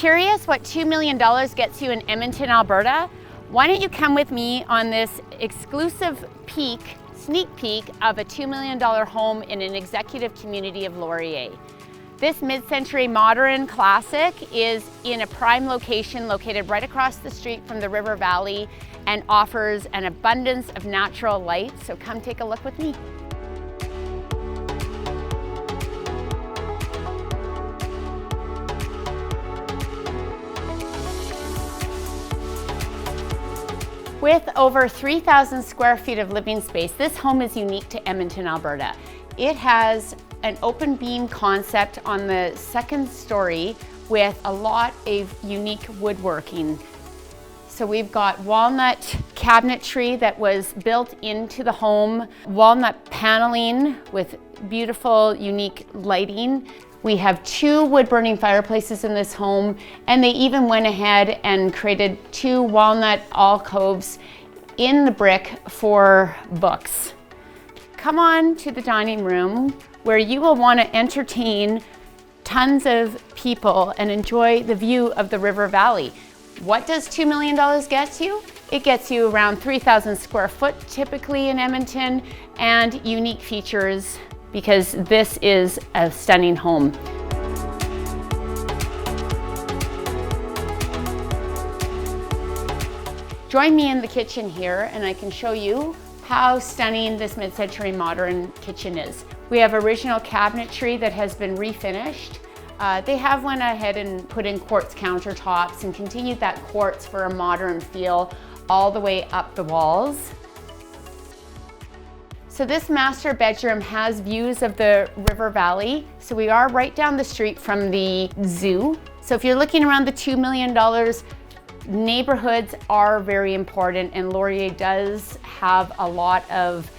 Curious what $2 million gets you in Edmonton, Alberta? Why don't you come with me on this exclusive sneak peek of a $2 million home in an executive community of Laurier. This mid-century modern classic is in a prime location located right across the street from the river valley and offers an abundance of natural light. So come take a look with me. With over 3,000 square feet of living space, this home is unique to Edmonton, Alberta. It has an open beam concept on the second story with a lot of unique woodworking. So we've got walnut cabinetry that was built into the home, walnut paneling with beautiful, unique lighting. We have 2 wood-burning fireplaces in this home, and they even went ahead and created 2 walnut alcoves in the brick for books. Come on to the dining room where you will want to entertain tons of people and enjoy the view of the river valley. What does $2 million get you? It gets you around 3,000 square foot typically in Edmonton, and unique features because this is a stunning home. Join me in the kitchen here and I can show you how stunning this mid-century modern kitchen is. We have original cabinetry that has been refinished. They have went ahead and put in quartz countertops and continued that quartz for a modern feel all the way up the walls. So this master bedroom has views of the river valley. So we are right down the street from the zoo. So if you're looking around the $2 million, neighborhoods are very important, and Laurier does have a lot of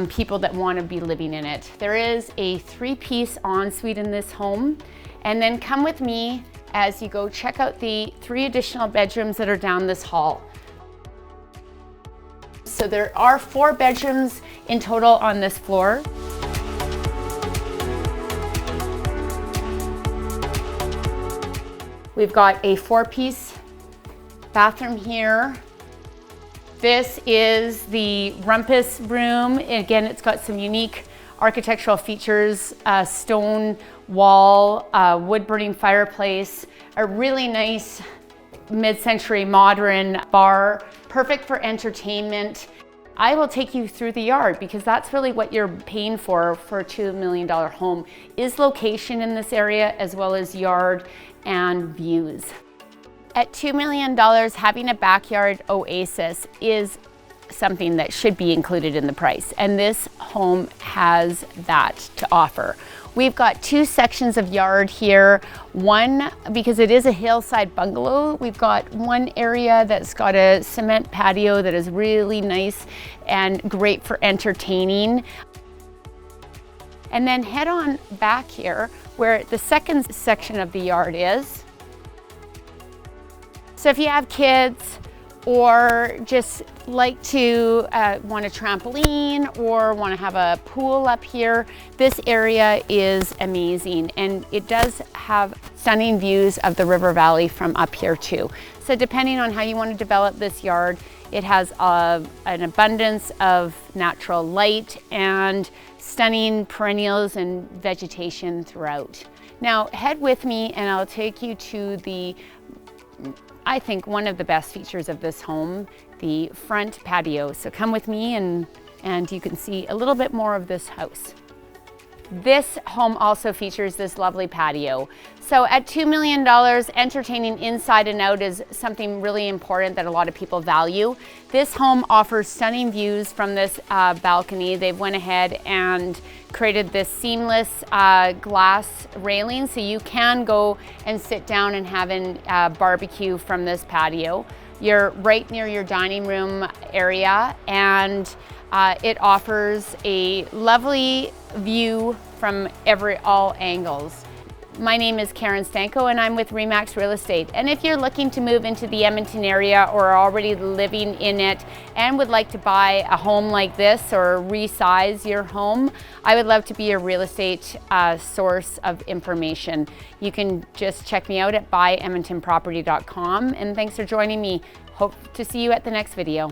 people that want to be living in it. There is a 3-piece ensuite in this home. And then come with me as you go check out the 3 additional bedrooms that are down this hall. So there are 4 bedrooms in total on this floor. We've got a 4-piece bathroom here. This is the rumpus room. Again, it's got some unique architectural features, stone wall, wood-burning fireplace, a really nice mid-century modern bar, perfect for entertainment. I will take you through the yard because that's really what you're paying for a $2 million home, is location in this area as well as yard and views. At $2 million, having a backyard oasis is something that should be included in the price, and this home has that to offer. We've got 2 sections of yard here. One, because it is a hillside bungalow, we've got one area that's got a cement patio that is really nice and great for entertaining. And then head on back here where the second section of the yard is. So if you have kids or just like to want a trampoline or want to have a pool up here, this area is amazing, and it does have stunning views of the river valley from up here too. So depending on how you want to develop this yard, it has an abundance of natural light and stunning perennials and vegetation throughout. Now head with me and I'll take you to the, I think, one of the best features of this home, the front patio. So come with me and you can see a little bit more of this house. This home also features this lovely patio. So at $2 million, entertaining inside and out is something really important that a lot of people value. This home offers stunning views from this balcony. They've went ahead and created this seamless glass railing, so you can go and sit down and have a barbecue from this patio. You're right near your dining room area, and it offers a lovely view from all angles. My name is Karen Stanko and I'm with Remax Real Estate. And if you're looking to move into the Edmonton area or are already living in it and would like to buy a home like this or resize your home, I would love to be your real estate source of information. You can just check me out at BuyEdmontonProperty.com, and thanks for joining me. Hope to see you at the next video.